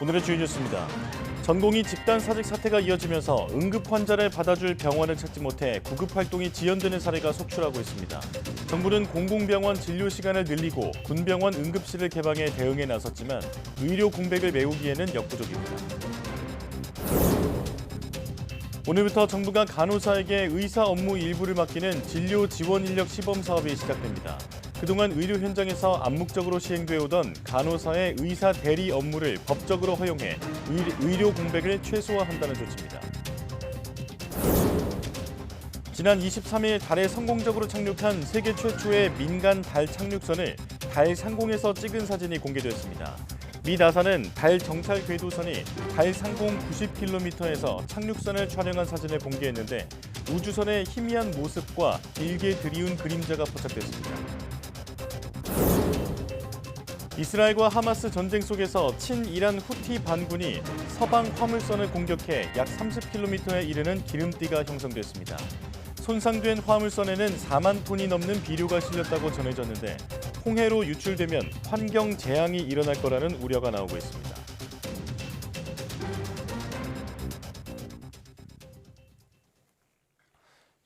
오늘의 주요 뉴스입니다. 전공의 집단 사직 사태가 이어지면서 응급 환자를 받아줄 병원을 찾지 못해 구급 활동이 지연되는 사례가 속출하고 있습니다. 정부는 공공병원 진료 시간을 늘리고 군병원 응급실을 개방해 대응에 나섰지만 의료 공백을 메우기에는 역부족입니다. 오늘부터 정부가 간호사에게 의사 업무 일부를 맡기는 진료 지원 인력 시범 사업이 시작됩니다. 그동안 의료 현장에서 암묵적으로 시행돼 오던 간호사의 의사 대리 업무를 법적으로 허용해 의료 공백을 최소화한다는 조치입니다. 지난 23일 달에 성공적으로 착륙한 세계 최초의 민간 달 착륙선을 달 상공에서 찍은 사진이 공개됐습니다. 미 나사는 달 정찰 궤도선이 달 상공 90km에서 착륙선을 촬영한 사진을 공개했는데 우주선의 희미한 모습과 길게 드리운 그림자가 포착됐습니다. 이스라엘과 하마스 전쟁 속에서 친이란 후티 반군이 서방 화물선을 공격해 약 30km에 이르는 기름띠가 형성됐습니다. 손상된 화물선에는 4만 톤이 넘는 비료가 실렸다고 전해졌는데 홍해로 유출되면 환경 재앙이 일어날 거라는 우려가 나오고 있습니다.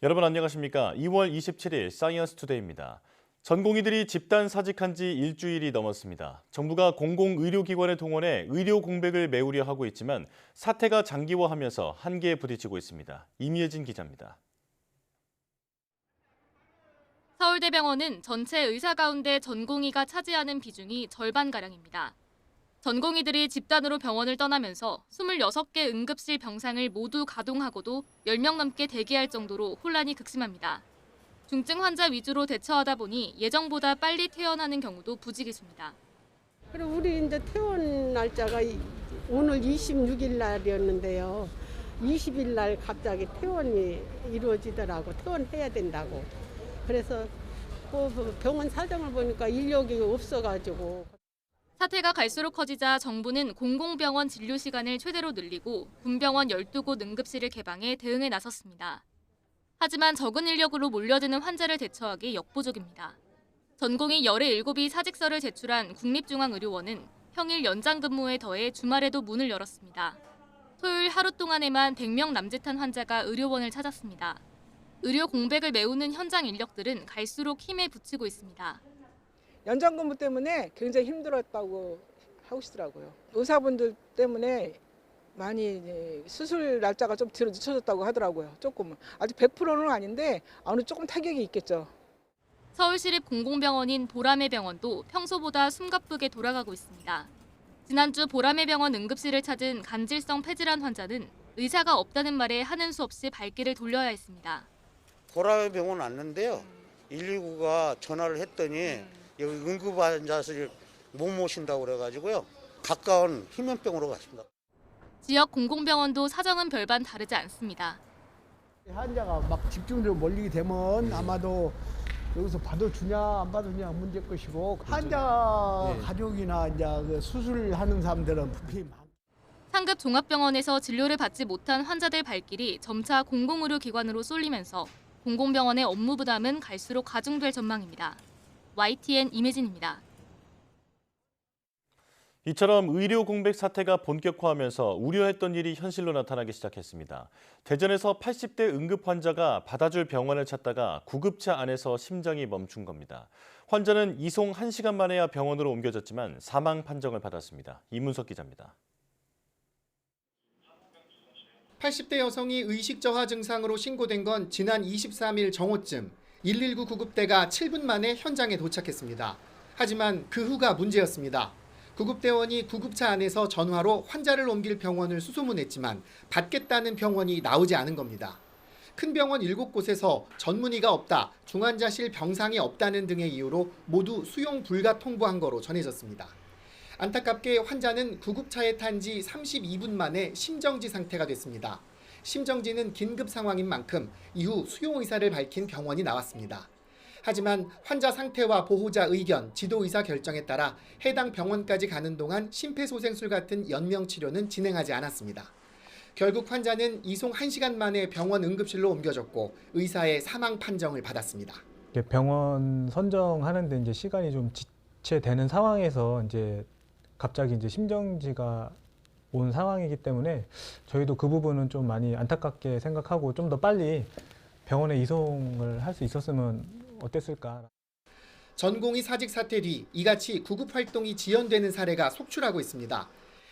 여러분 안녕하십니까? 2월 27일 사이언스 투데이입니다. 전공의들이 집단 사직한 지 일주일이 넘었습니다. 정부가 공공의료기관을 동원해 의료 공백을 메우려 하고 있지만 사태가 장기화하면서 한계에 부딪히고 있습니다. 이미혜진 기자입니다. 서울대병원은 전체 의사 가운데 전공의가 차지하는 비중이 절반가량입니다. 전공의들이 집단으로 병원을 떠나면서 26개 응급실 병상을 모두 가동하고도 10명 넘게 대기할 정도로 혼란이 극심합니다. 중증 환자 위주로 대처하다 보니 예정보다 빨리 퇴원하는 경우도 부지기수입니다. 그리고 우리 이제 퇴원 날짜가 오늘 26일 날이었는데요. 20일 날 갑자기 퇴원이 이루어지더라고. 퇴원해야 된다고. 그래서 병원 사정을 보니까 인력이 없어가지고. 사태가 갈수록 커지자 정부는 공공병원 진료 시간을 최대로 늘리고 군병원 12곳 응급실을 개방해 대응에 나섰습니다. 하지만 적은 인력으로 몰려드는 환자를 대처하기 역부족입니다. 전공의 17이 사직서를 제출한 국립중앙의료원은 평일 연장 근무에 더해 주말에도 문을 열었습니다. 토요일 하루 동안에만 100명 남짓한 환자가 의료원을 찾았습니다. 의료 공백을 메우는 현장 인력들은 갈수록 힘에 부치고 있습니다. 연장 근무 때문에 굉장히 힘들었다고 하시더라고요. 의사분들 때문에 많이 수술 날짜가 좀 뒤로 늦춰졌다고 하더라고요. 조금은. 아직 100%는 아닌데 어느 조금 타격이 있겠죠. 서울시립공공병원인 보라매병원도 평소보다 숨가쁘게 돌아가고 있습니다. 지난주 보라매병원 응급실을 찾은 간질성 폐질환 환자는 의사가 없다는 말에 하는 수 없이 발길을 돌려야 했습니다. 보라매병원 왔는데요. 119가 전화를 했더니 여기 응급 환자실 못 모신다고 그래가지고요. 가까운 희면병으로 갔습니다. 지역 공공병원도 사정은 별반 다르지 않습니다. 환자가 막 집중적으로 몰리게 되면 아마도 여기서 받아주냐 안 받아주냐 문제일 것이고 환자 가족이나 이제 그 수술하는 사람들은 불편이 많고. 상급 종합병원에서 진료를 받지 못한 환자들 발길이 점차 공공의료기관으로 쏠리면서 공공병원의 업무 부담은 갈수록 가중될 전망입니다. YTN 임혜진입니다. 이처럼 의료 공백 사태가 본격화하면서 우려했던 일이 현실로 나타나기 시작했습니다. 대전에서 80대 응급 환자가 받아줄 병원을 찾다가 구급차 안에서 심장이 멈춘 겁니다. 환자는 이송 1시간 만에야 병원으로 옮겨졌지만 사망 판정을 받았습니다. 이문석 기자입니다. 80대 여성이 의식 저하 증상으로 신고된 건 지난 23일 정오쯤 119 구급대가 7분 만에 현장에 도착했습니다. 하지만 그 후가 문제였습니다. 구급대원이 구급차 안에서 전화로 환자를 옮길 병원을 수소문했지만 받겠다는 병원이 나오지 않은 겁니다. 큰 병원 7곳에서 전문의가 없다, 중환자실 병상이 없다는 등의 이유로 모두 수용 불가 통보한 거로 전해졌습니다. 안타깝게 환자는 구급차에 탄 지 32분 만에 심정지 상태가 됐습니다. 심정지는 긴급 상황인 만큼 이후 수용 의사를 밝힌 병원이 나왔습니다. 하지만 환자 상태와 보호자 의견, 지도의사 결정에 따라 해당 병원까지 가는 동안 심폐소생술 같은 연명 치료는 진행하지 않았습니다. 결국 환자는 이송 1시간 만에 병원 응급실로 옮겨졌고 의사의 사망 판정을 받았습니다. 병원 선정하는데 이제 시간이 좀 지체되는 상황에서 이제 갑자기 이제 심정지가 온 상황이기 때문에 저희도 그 부분은 좀 많이 안타깝게 생각하고 좀 더 빨리 병원에 이송을 할 수 있었으면 어땠을까. 전공의 사직 사태 뒤 이같이 구급 활동이 지연되는 사례가 속출하고 있습니다.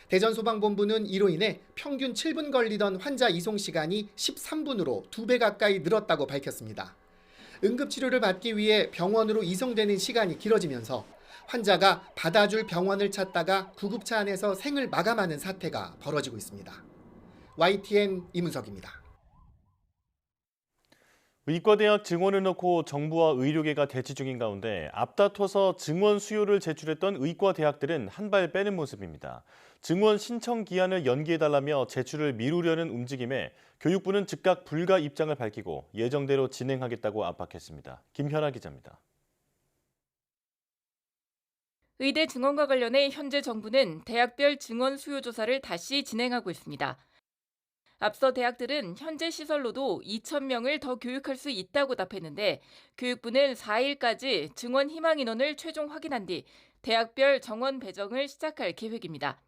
대전소방본부는 이로 인해 평균 7분 걸리던 환자 이송 시간이 13분으로 2배 가까이 늘었다고 밝혔습니다. 응급치료를 받기 위해 병원으로 이송되는 시간이 길어지면서 환자가 받아줄 병원을 찾다가 구급차 안에서 생을 마감하는 사태가 벌어지고 있습니다. YTN 이문석입니다. 의과대학 증원을 놓고 정부와 의료계가 대치 중인 가운데 앞다퉈서 증원 수요를 제출했던 의과대학들은 한 발 빼는 모습입니다. 증원 신청 기한을 연기해달라며 제출을 미루려는 움직임에 교육부는 즉각 불가 입장을 밝히고 예정대로 진행하겠다고 압박했습니다. 김현아 기자입니다. 의대 증원과 관련해 현재 정부는 대학별 증원 수요 조사를 다시 진행하고 있습니다. 앞서 대학들은 현재 시설로도 2,000명을 더 교육할 수 있다고 답했는데 교육부는 4일까지 증원 희망 인원을 최종 확인한 뒤 대학별 정원 배정을 시작할 계획입니다.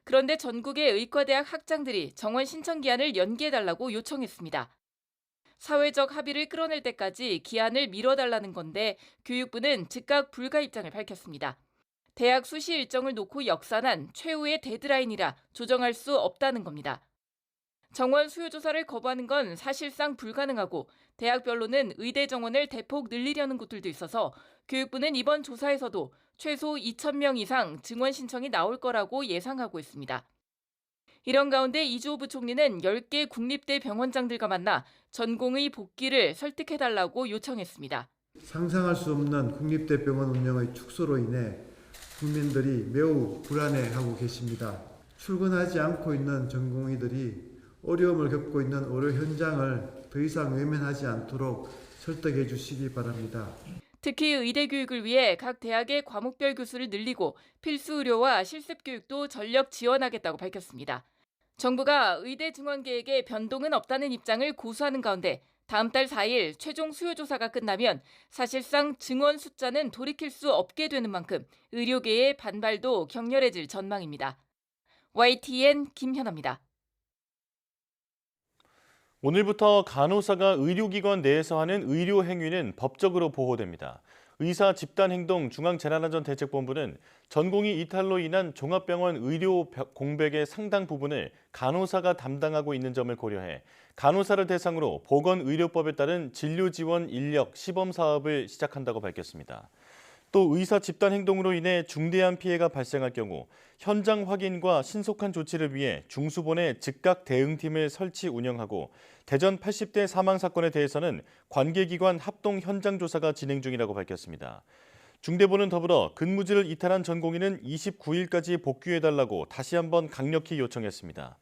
그런데 전국의 의과대학 학장들이 정원 신청 기한을 연기해달라고 요청했습니다. 사회적 합의를 끌어낼 때까지 기한을 미뤄달라는 건데 교육부는 즉각 불가 입장을 밝혔습니다. 대학 수시 일정을 놓고 역산한 최후의 데드라인이라 조정할 수 없다는 겁니다. 정원 수요 조사를 거부하는 건 사실상 불가능하고 대학별로는 의대 정원을 대폭 늘리려는 곳들도 있어서 교육부는 이번 조사에서도 최소 2,000명 이상 증원 신청이 나올 거라고 예상하고 있습니다. 이런 가운데 이주호 부총리는 10개 국립대 병원장들과 만나 전공의 복귀를 설득해달라고 요청했습니다. 상상할 수 없는 국립대 병원 운영의 축소로 인해 국민들이 매우 불안해하고 계십니다. 출근하지 않고 있는 전공의들이 어려움을 겪고 있는 의료 현장을 더 이상 외면하지 않도록 설득해 주시기 바랍니다. 특히 의대 교육을 위해 각 대학의 과목별 교수를 늘리고 필수 의료와 실습 교육도 전력 지원하겠다고 밝혔습니다. 정부가 의대 증원 계획에 변동은 없다는 입장을 고수하는 가운데 다음 달 4일 최종 수요 조사가 끝나면 사실상 증원 숫자는 돌이킬 수 없게 되는 만큼 의료계의 반발도 격렬해질 전망입니다. YTN 김현아입니다. 오늘부터 간호사가 의료기관 내에서 하는 의료 행위는 법적으로 보호됩니다. 의사 집단행동 중앙재난안전대책본부는 전공의 이탈로 인한 종합병원 의료 공백의 상당 부분을 간호사가 담당하고 있는 점을 고려해 간호사를 대상으로 보건의료법에 따른 진료지원 인력 시범사업을 시작한다고 밝혔습니다. 또 의사 집단 행동으로 인해 중대한 피해가 발생할 경우 현장 확인과 신속한 조치를 위해 중수본에 즉각 대응팀을 설치 운영하고 대전 80대 사망 사건에 대해서는 관계기관 합동 현장 조사가 진행 중이라고 밝혔습니다. 중대본은 더불어 근무지를 이탈한 전공의는 29일까지 복귀해달라고 다시 한번 강력히 요청했습니다.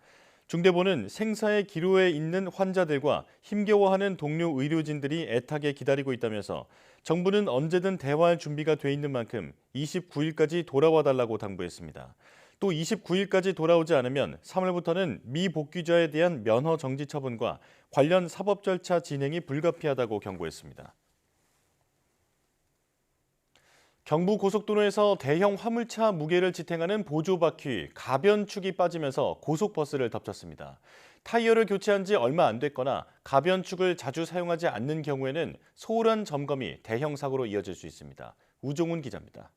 중대본은 생사의 기로에 있는 환자들과 힘겨워하는 동료 의료진들이 애타게 기다리고 있다면서 정부는 언제든 대화할 준비가 돼 있는 만큼 29일까지 돌아와달라고 당부했습니다. 또 29일까지 돌아오지 않으면 3월부터는 미복귀자에 대한 면허 정지 처분과 관련 사법 절차 진행이 불가피하다고 경고했습니다. 경부고속도로에서 대형 화물차 무게를 지탱하는 보조바퀴 가변축이 빠지면서 고속버스를 덮쳤습니다. 타이어를 교체한 지 얼마 안 됐거나 가변축을 자주 사용하지 않는 경우에는 소홀한 점검이 대형 사고로 이어질 수 있습니다. 우종훈 기자입니다.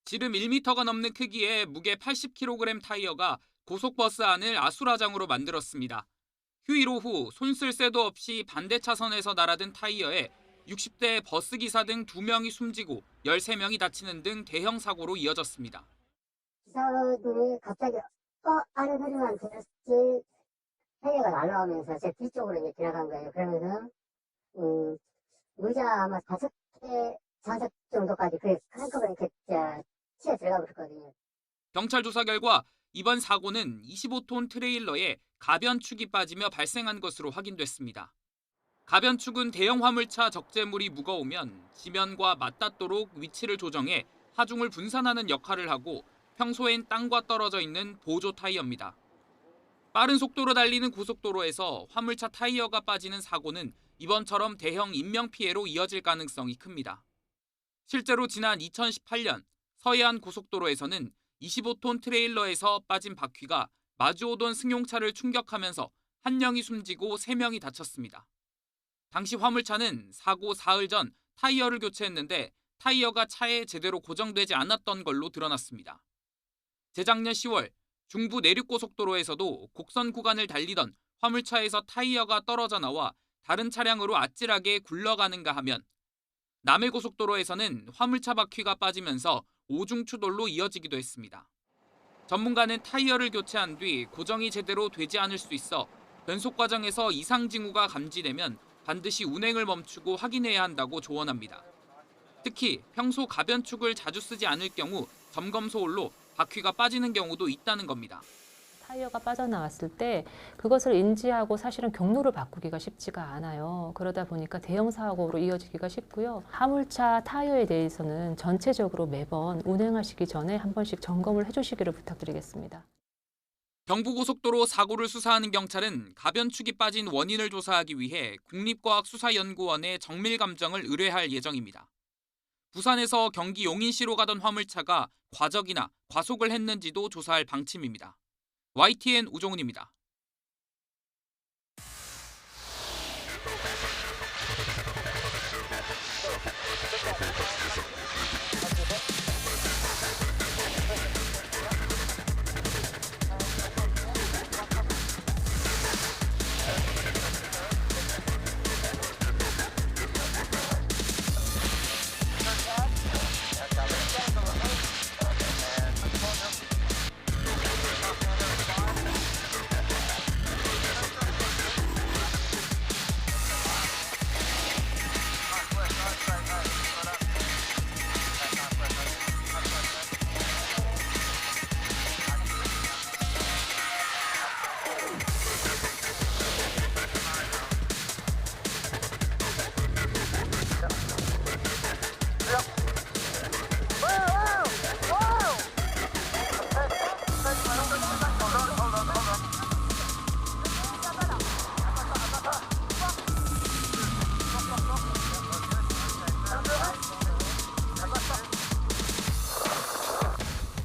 지름 1m가 넘는 크기의 무게 80kg 타이어가 고속버스 안을 아수라장으로 만들었습니다. 휴일 오후 손쓸 새도 없이 반대 차선에서 날아든 타이어에 60대 버스기사 등 2명이 숨지고 13명이 다치는 등 대형 사고로 이어졌습니다. 기사들이 갑자기 아래 내리면 제 타이어가 날아오면서 제 뒤쪽으로 이제 지나간 거예요. 그러면서 의자 아마 5개 좌석 정도까지 한꺼번에 이렇게 치어 들어가 버렸거든요. 경찰 조사 결과 이번 사고는 25톤 트레일러에 가변축이 빠지며 발생한 것으로 확인됐습니다. 가변축은 대형 화물차 적재물이 무거우면 지면과 맞닿도록 위치를 조정해 하중을 분산하는 역할을 하고 평소엔 땅과 떨어져 있는 보조 타이어입니다. 빠른 속도로 달리는 고속도로에서 화물차 타이어가 빠지는 사고는 이번처럼 대형 인명피해로 이어질 가능성이 큽니다. 실제로 지난 2018년 서해안 고속도로에서는 25톤 트레일러에서 빠진 바퀴가 마주오던 승용차를 충격하면서 1명이 숨지고 3명이 다쳤습니다. 당시 화물차는 사고 사흘 전 타이어를 교체했는데 타이어가 차에 제대로 고정되지 않았던 걸로 드러났습니다. 재작년 10월 중부 내륙고속도로에서도 곡선 구간을 달리던 화물차에서 타이어가 떨어져 나와 다른 차량으로 아찔하게 굴러가는가 하면 남해고속도로에서는 화물차 바퀴가 빠지면서 오중추돌로 이어지기도 했습니다. 전문가는 타이어를 교체한 뒤 고정이 제대로 되지 않을 수 있어 변속 과정에서 이상 징후가 감지되면 반드시 운행을 멈추고 확인해야 한다고 조언합니다. 특히 평소 가변축을 자주 쓰지 않을 경우 점검 소홀로 바퀴가 빠지는 경우도 있다는 겁니다. 타이어가 빠져나왔을 때 그것을 인지하고 사실은 경로를 바꾸기가 쉽지가 않아요. 그러다 보니까 대형 사고로 이어지기가 쉽고요. 화물차 타이어에 대해서는 전체적으로 매번 운행하시기 전에 한 번씩 점검을 해주시기를 부탁드리겠습니다. 경부고속도로 사고를 수사하는 경찰은 가변축이 빠진 원인을 조사하기 위해 국립과학수사연구원에 정밀감정을 의뢰할 예정입니다. 부산에서 경기 용인시로 가던 화물차가 과적이나 과속을 했는지도 조사할 방침입니다. YTN 우종훈입니다.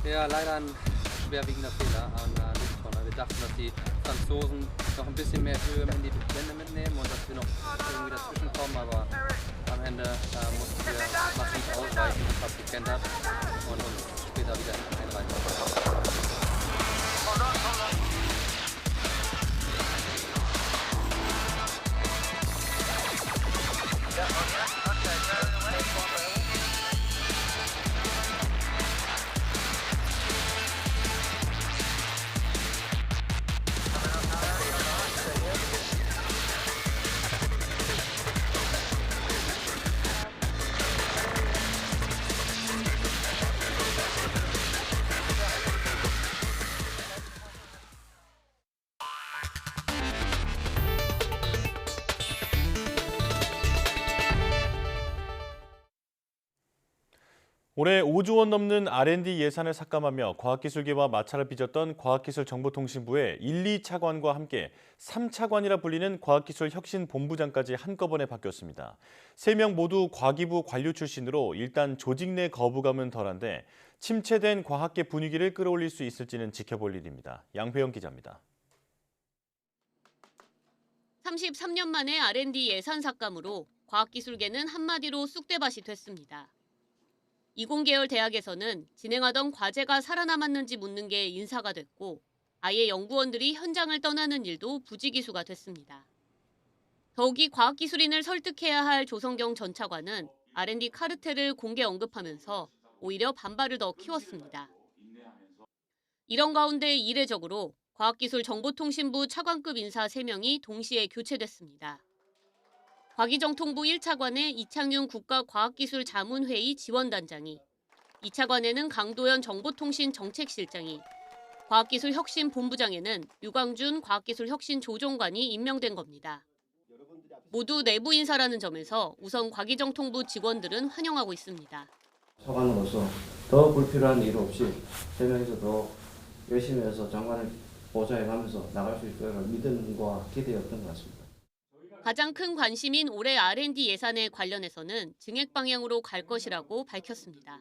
Ja, leider ein schwerwiegender Fehler an Lichtvorne. Wir dachten, dass die Franzosen noch ein bisschen mehr Höhe in die Wände mitnehmen und dass wir noch irgendwie dazwischen kommen, aber am Ende mussten wir massiv ausweichen, was fast gekentert und uns später wieder einreichen. 올해 5조 원 넘는 R&D 예산을 삭감하며 과학기술계와 마찰을 빚었던 과학기술정보통신부의 1, 2차관과 함께 3차관이라 불리는 과학기술혁신본부장까지 한꺼번에 바뀌었습니다. 3명 모두 과기부 관료 출신으로 일단 조직 내 거부감은 덜한데 침체된 과학계 분위기를 끌어올릴 수 있을지는 지켜볼 일입니다. 양회영 기자입니다. 33년 만에 R&D 예산 삭감으로 과학기술계는 한마디로 쑥대밭이 됐습니다. 이공계열 대학에서는 진행하던 과제가 살아남았는지 묻는 게 인사가 됐고 아예 연구원들이 현장을 떠나는 일도 부지기수가 됐습니다. 더욱이 과학기술인을 설득해야 할 조성경 전 차관은 R&D 카르텔을 공개 언급하면서 오히려 반발을 더 키웠습니다. 이런 가운데 이례적으로 과학기술정보통신부 차관급 인사 3명이 동시에 교체됐습니다. 과기정통부 1차관에 이창윤 국가과학기술자문회의 지원단장이, 2차관에는 강도현 정보통신정책실장이, 과학기술혁신본부장에는 유광준 과학기술혁신조종관이 임명된 겁니다. 모두 내부 인사라는 점에서 우선 과기정통부 직원들은 환영하고 있습니다. 차관으로서 더 불필요한 일 없이 3명이서 더 열심히 해서 장관을 보좌해가면서 나갈 수 있을 거라는 믿음과 기대였던 것 같습니다. 가장 큰 관심인 올해 R&D 예산에 관련해서는 증액 방향으로 갈 것이라고 밝혔습니다.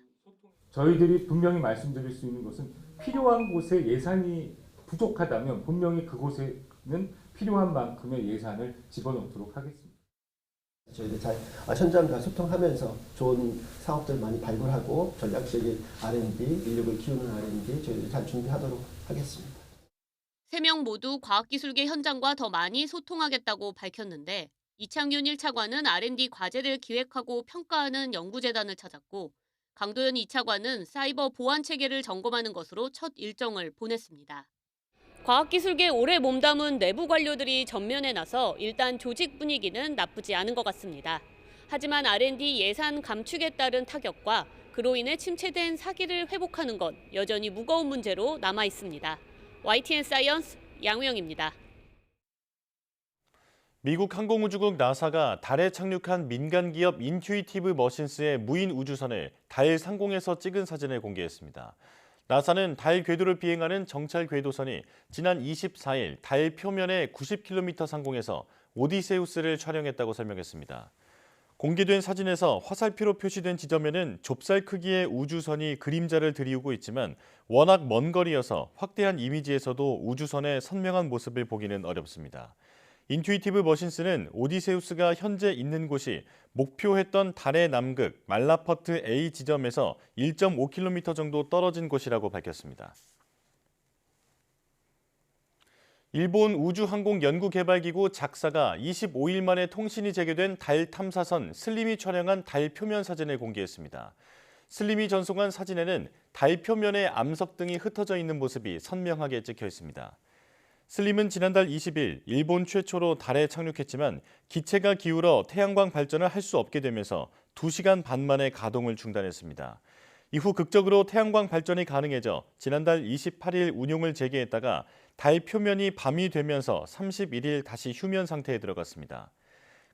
저희들이 분명히 말씀드릴 수 있는 것은 필요한 곳에 예산이 부족하다면 분명히 그곳에는 필요한 만큼의 예산을 집어넣도록 하겠습니다. 저희들 잘 현장과 소통하면서 좋은 사업들 많이 발굴하고 전략적인 R&D, 인력을 키우는 R&D 저희들 잘 준비하도록 하겠습니다. 3명 모두 과학기술계 현장과 더 많이 소통하겠다고 밝혔는데 이창균 1차관은 R&D 과제를 기획하고 평가하는 연구재단을 찾았고 강도현 2차관은 사이버 보안 체계를 점검하는 것으로 첫 일정을 보냈습니다. 과학기술계 오래 몸담은 내부 관료들이 전면에 나서 일단 조직 분위기는 나쁘지 않은 것 같습니다. 하지만 R&D 예산 감축에 따른 타격과 그로 인해 침체된 사기를 회복하는 건 여전히 무거운 문제로 남아 있습니다. YTN 사이언스 양우영입니다. 미국 항공우주국 나사가 달에 착륙한 민간 기업 인투이티브 머신스의 무인 우주선을 달 상공에서 찍은 사진을 공개했습니다. 나사는 달 궤도를 비행하는 정찰 궤도선이 지난 24일 달 표면의 90km 상공에서 오디세우스를 촬영했다고 설명했습니다. 공개된 사진에서 화살표로 표시된 지점에는 좁쌀 크기의 우주선이 그림자를 들이우고 있지만 워낙 먼 거리여서 확대한 이미지에서도 우주선의 선명한 모습을 보기는 어렵습니다. 인투이티브 머신스는 오디세우스가 현재 있는 곳이 목표했던 달의 남극 말라퍼트 A 지점에서 1.5km 정도 떨어진 곳이라고 밝혔습니다. 일본 우주항공연구개발기구 작사가 25일 만에 통신이 재개된 달 탐사선 슬림이 촬영한 달 표면 사진을 공개했습니다. 슬림이 전송한 사진에는 달 표면에 암석 등이 흩어져 있는 모습이 선명하게 찍혀 있습니다. 슬림은 지난달 20일 일본 최초로 달에 착륙했지만 기체가 기울어 태양광 발전을 할 수 없게 되면서 2시간 반 만에 가동을 중단했습니다. 이후 극적으로 태양광 발전이 가능해져 지난달 28일 운용을 재개했다가 달 표면이 밤이 되면서 31일 다시 휴면 상태에 들어갔습니다.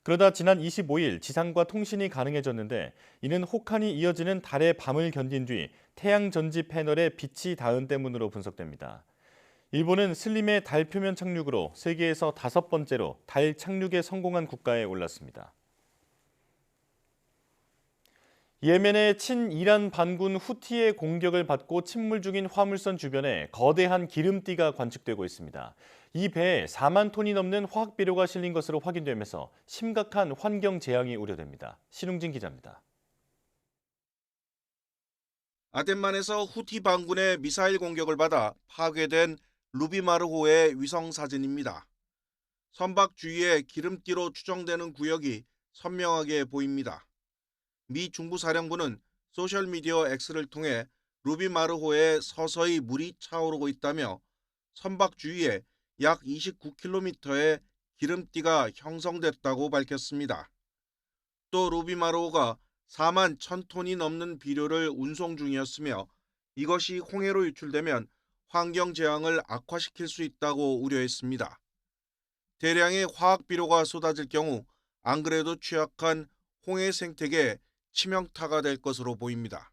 그러다 지난 25일 지상과 통신이 가능해졌는데 이는 혹한이 이어지는 달의 밤을 견딘 뒤 태양 전지 패널에 빛이 닿은 때문으로 분석됩니다. 일본은 슬림의 달 표면 착륙으로 세계에서 5번째로 달 착륙에 성공한 국가에 올랐습니다. 예멘의 친이란 반군 후티의 공격을 받고 침몰 중인 화물선 주변에 거대한 기름띠가 관측되고 있습니다. 이 배에 4만 톤이 넘는 화학비료가 실린 것으로 확인되면서 심각한 환경 재앙이 우려됩니다. 신웅진 기자입니다. 아덴만에서 후티 반군의 미사일 공격을 받아 파괴된 루비마르호의 위성 사진입니다. 선박 주위에 기름띠로 추정되는 구역이 선명하게 보입니다. 미 중부사령부는 소셜미디어 X를 통해 루비마르호에 서서히 물이 차오르고 있다며 선박 주위에 약 29km의 기름띠가 형성됐다고 밝혔습니다. 또 루비마르호가 4만 1,000톤이 넘는 비료를 운송 중이었으며 이것이 홍해로 유출되면 환경 재앙을 악화시킬 수 있다고 우려했습니다. 대량의 화학 비료가 쏟아질 경우 안 그래도 취약한 홍해 생태계에 치명타가 될 것으로 보입니다.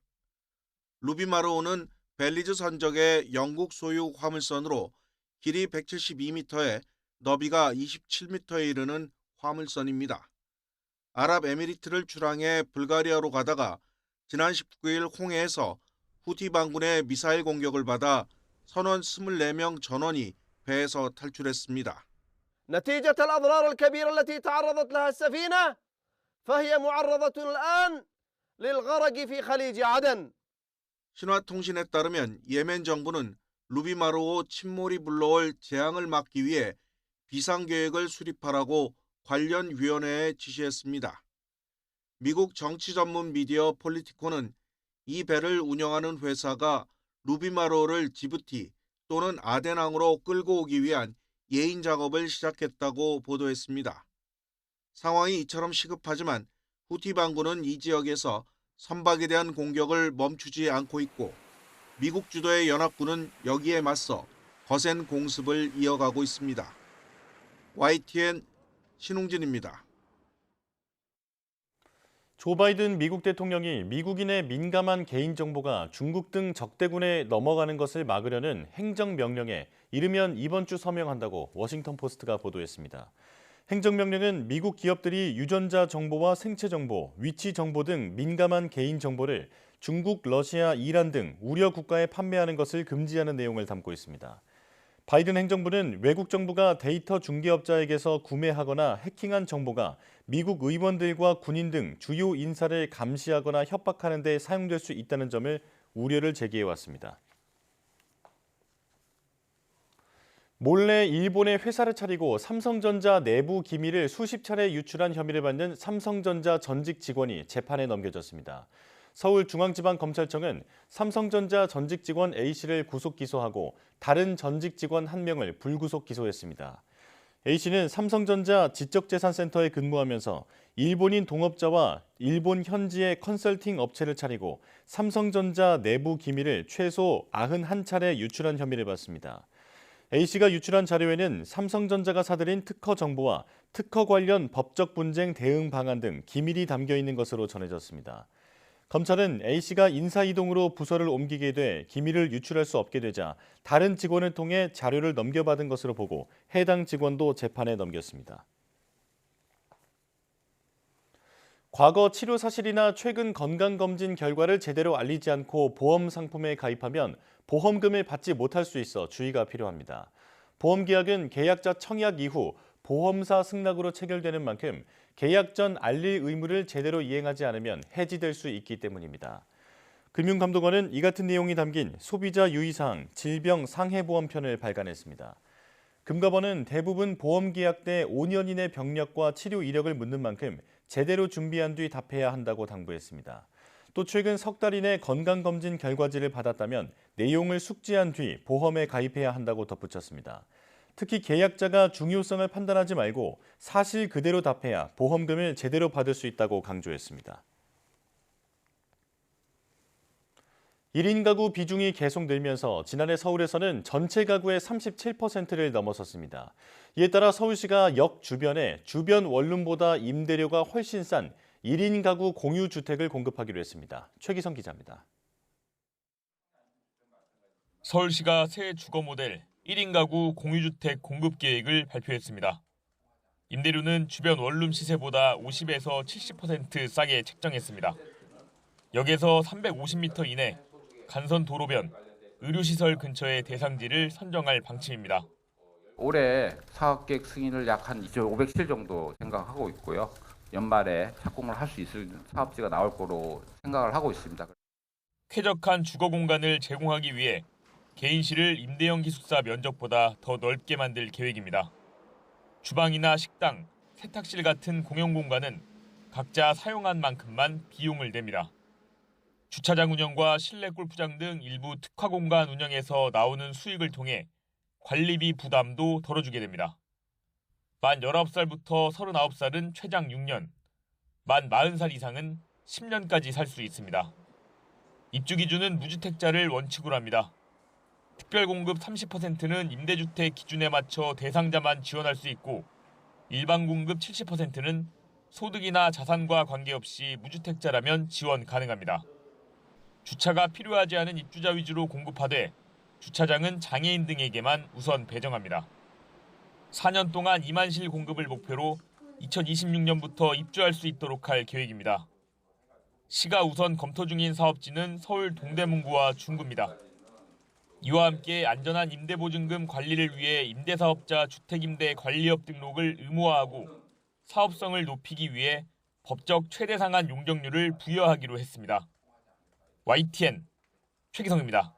루비마르호는 벨리즈 선적의 영국 소유 화물선으로 길이 172m에 너비가 27m에 이르는 화물선입니다. 아랍에미리트를 출항해 불가리아로 가다가 지난 19일 홍해에서 후티 반군의 미사일 공격을 받아 선원 24명 전원이 배에서 탈출했습니다. نتيجة الأضرار الكبيرة التي تعرضت لها السفينة فهي معرضة الآن للغرق في خليج عدن. 신화통신에 따르면 예멘 정부는 루비마르호 침몰이 불러올 재앙을 막기 위해 비상계획을 수립하라고 관련 위원회에 지시했습니다. 미국 정치 전문 미디어 폴리티코는 이 배를 운영하는 회사가 루비마르호를 지부티 또는 아덴항으로 끌고 오기 위한 예인 작업을 시작했다고 보도했습니다. 상황이 이처럼 시급하지만 후티 반군은 이 지역에서 선박에 대한 공격을 멈추지 않고 있고 미국 주도의 연합군은 여기에 맞서 거센 공습을 이어가고 있습니다. YTN 신웅진입니다. 조 바이든 미국 대통령이 미국인의 민감한 개인정보가 중국 등 적대군에 넘어가는 것을 막으려는 행정명령에 이르면 이번 주 서명한다고 워싱턴 포스트가 보도했습니다. 행정명령은 미국 기업들이 유전자 정보와 생체 정보, 위치 정보 등 민감한 개인 정보를 중국, 러시아, 이란 등 우려 국가에 판매하는 것을 금지하는 내용을 담고 있습니다. 바이든 행정부는 외국 정부가 데이터 중개업자에게서 구매하거나 해킹한 정보가 미국 의원들과 군인 등 주요 인사를 감시하거나 협박하는 데 사용될 수 있다는 점을 우려를 제기해왔습니다. 몰래 일본에 회사를 차리고 삼성전자 내부 기밀을 수십 차례 유출한 혐의를 받는 삼성전자 전직 직원이 재판에 넘겨졌습니다. 서울중앙지방검찰청은 삼성전자 전직 직원 A씨를 구속 기소하고 다른 전직 직원 1명을 불구속 기소했습니다. A씨는 삼성전자 지적재산센터에 근무하면서 일본인 동업자와 일본 현지의 컨설팅 업체를 차리고 삼성전자 내부 기밀을 최소 91차례 유출한 혐의를 받습니다. A씨가 유출한 자료에는 삼성전자가 사들인 특허 정보와 특허 관련 법적 분쟁 대응 방안 등 기밀이 담겨 있는 것으로 전해졌습니다. 검찰은 A씨가 인사이동으로 부서를 옮기게 돼 기밀을 유출할 수 없게 되자 다른 직원을 통해 자료를 넘겨받은 것으로 보고 해당 직원도 재판에 넘겼습니다. 과거 치료 사실이나 최근 건강검진 결과를 제대로 알리지 않고 보험 상품에 가입하면 보험금을 받지 못할 수 있어 주의가 필요합니다. 보험계약은 계약자 청약 이후 보험사 승낙으로 체결되는 만큼 계약 전 알릴 의무를 제대로 이행하지 않으면 해지될 수 있기 때문입니다. 금융감독원은 이 같은 내용이 담긴 소비자 유의사항 질병 상해보험편을 발간했습니다. 금감원은 대부분 보험계약 때 5년 이내 병력과 치료 이력을 묻는 만큼 제대로 준비한 뒤 답해야 한다고 당부했습니다. 또 최근 석 달 이내 건강검진 결과지를 받았다면 내용을 숙지한 뒤 보험에 가입해야 한다고 덧붙였습니다. 특히 계약자가 중요성을 판단하지 말고 사실 그대로 답해야 보험금을 제대로 받을 수 있다고 강조했습니다. 1인 가구 비중이 계속 늘면서 지난해 서울에서는 전체 가구의 37%를 넘어섰습니다. 이에 따라 서울시가 역 주변에 주변 원룸보다 임대료가 훨씬 싼 1인 가구 공유주택을 공급하기로 했습니다. 최기성 기자입니다. 서울시가 새 주거 모델 1인 가구 공유주택 공급 계획을 발표했습니다. 임대료는 주변 원룸 시세보다 50에서 70% 싸게 책정했습니다. 역에서 350m 이내, 간선 도로변, 의료시설 근처의 대상지를 선정할 방침입니다. 올해 사업계획 승인을 약 한 2,507 정도 생각하고 있고요. 연말에 착공을 할 수 있을 사업지가 나올 거로 생각을 하고 있습니다. 쾌적한 주거 공간을 제공하기 위해 개인실을 임대형 기숙사 면적보다 더 넓게 만들 계획입니다. 주방이나 식당, 세탁실 같은 공용 공간은 각자 사용한 만큼만 비용을 냅니다. 주차장 운영과 실내 골프장 등 일부 특화 공간 운영에서 나오는 수익을 통해 관리비 부담도 덜어주게 됩니다. 만 19살부터 39살은 최장 6년, 만 40살 이상은 10년까지 살 수 있습니다. 입주 기준은 무주택자를 원칙으로 합니다. 특별공급 30%는 임대주택 기준에 맞춰 대상자만 지원할 수 있고 일반 공급 70%는 소득이나 자산과 관계없이 무주택자라면 지원 가능합니다. 주차가 필요하지 않은 입주자 위주로 공급하되 주차장은 장애인 등에게만 우선 배정합니다. 4년 동안 2만 실 공급을 목표로 2026년부터 입주할 수 있도록 할 계획입니다. 시가 우선 검토 중인 사업지는 서울 동대문구와 중구입니다. 이와 함께 안전한 임대보증금 관리를 위해 임대사업자 주택임대관리업 등록을 의무화하고 사업성을 높이기 위해 법적 최대 상한 용적률을 부여하기로 했습니다. YTN 최기성입니다.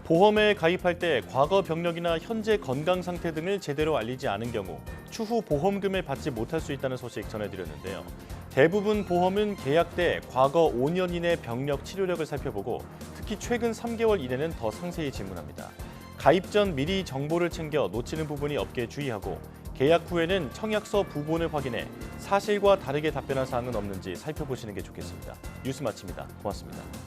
보험에 가입할 때 과거 병력이나 현재 건강 상태 등을 제대로 알리지 않은 경우 추후 보험금을 받지 못할 수 있다는 소식 전해드렸는데요. 대부분 보험은 계약 때 과거 5년 이내 병력 치료력을 살펴보고 특히 최근 3개월 이내는 더 상세히 질문합니다. 가입 전 미리 정보를 챙겨 놓치는 부분이 없게 주의하고 계약 후에는 청약서 부본을 확인해 사실과 다르게 답변한 사항은 없는지 살펴보시는 게 좋겠습니다. 뉴스 마칩니다. 고맙습니다.